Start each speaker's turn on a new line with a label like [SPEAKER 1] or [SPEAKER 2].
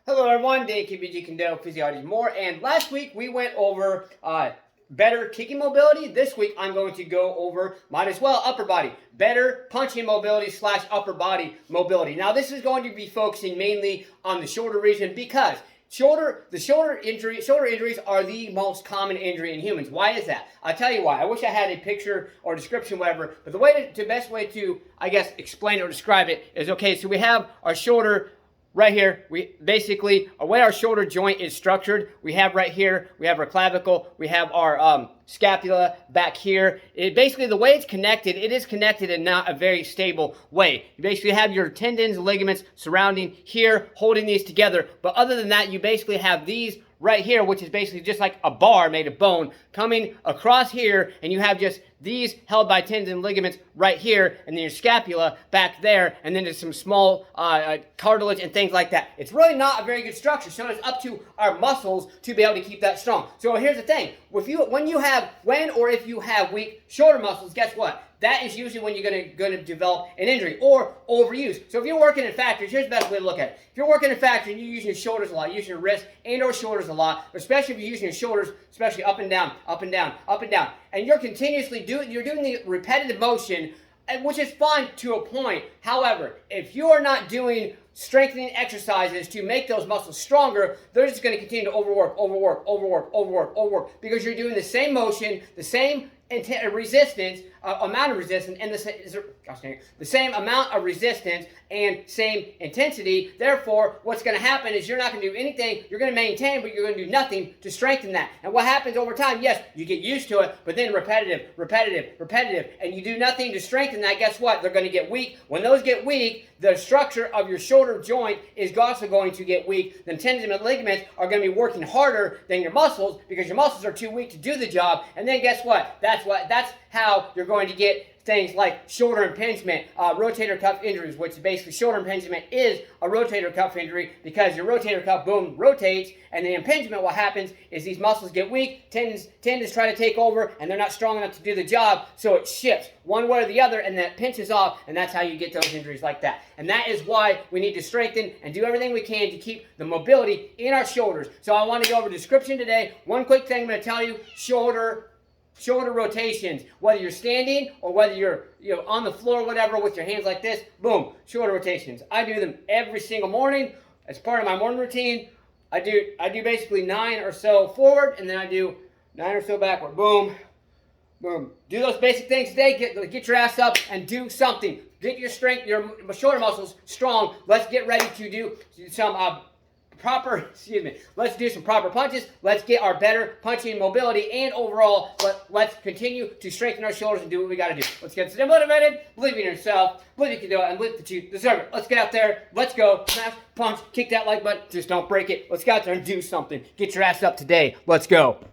[SPEAKER 1] Hello everyone, Dan KBG Kune Physiology More, and last week we went over better kicking mobility. This week I'm going to go over, might as well, upper body. Better punching mobility / upper body mobility. Now this is going to be focusing mainly on the shoulder region because shoulder injuries are the most common injury in humans. Why is that? I'll tell you why. I wish I had a picture or description, whatever, but the best way to, I guess, explain or describe it is, okay, so we have our shoulder right here. We basically, the way our shoulder joint is structured, we have right here, we have our clavicle, we have our scapula back here. Basically, the way it's connected, it is connected in not a very stable way. You basically have your tendons, ligaments surrounding here, holding these together. But other than that, you basically have these right here, which is basically just like a bar made of bone coming across here, and you have just these held by tendons and ligaments right here, and then your scapula back there, and then there's some small cartilage and things like that. It's really not a very good structure, so it's up to our muscles to be able to keep that strong. So here's the thing: if you have weak shoulder muscles, guess what? That is usually when you're going to develop an injury or overuse. So if you're working in factories, here's the best way to look at it. If you're working in a factory and you're using your shoulders a lot, you're using your wrists and or shoulders a lot, especially if you're using your shoulders, especially up and down, up and down, up and down, and you're continuously doing the repetitive motion, which is fine to a point. However, if you are not doing strengthening exercises to make those muscles stronger, they're just going to continue to overwork, because you're doing the same motion, the same resistance, amount of resistance, and the same amount of resistance and same intensity. Therefore, what's going to happen is you're not going to do anything. You're going to maintain, but you're going to do nothing to strengthen that. And what happens over time? Yes, you get used to it, but then repetitive, and you do nothing to strengthen that. Guess what? They're going to get weak. When those get weak, the structure of your shoulder joint is also going to get weak. The tendons and ligaments are going to be working harder than your muscles because your muscles are too weak to do the job. And then guess what? That's how you're going to get things like shoulder impingement, rotator cuff injuries, which basically shoulder impingement is a rotator cuff injury because your rotator cuff, boom, rotates, and the impingement, what happens is these muscles get weak, tendons try to take over, and they're not strong enough to do the job, so it shifts one way or the other, and that pinches off, and that's how you get those injuries like that. And that is why we need to strengthen and do everything we can to keep the mobility in our shoulders. So I want to go over description today. One quick thing I'm going to tell you: shoulder rotations, whether you're standing or whether you're on the floor, whatever, with your hands like this, boom, shoulder rotations. I do them every single morning as part of my morning routine. I do basically 9 or so forward, and then I do 9 or so backward. Boom, boom. Do those basic things today. Get your ass up and do something. Get your strength, your shoulder muscles strong. Let's get ready to do some let's do some proper punches. Let's get our better punching mobility, and overall, let's continue to strengthen our shoulders and do what we got to do. Let's get motivated, believe in yourself, believe you can do it, and believe that you deserve it. Let's get out there. Let's go. Smash, punch, kick that like button. Just don't break it. Let's get out there and do something. Get your ass up today. Let's go.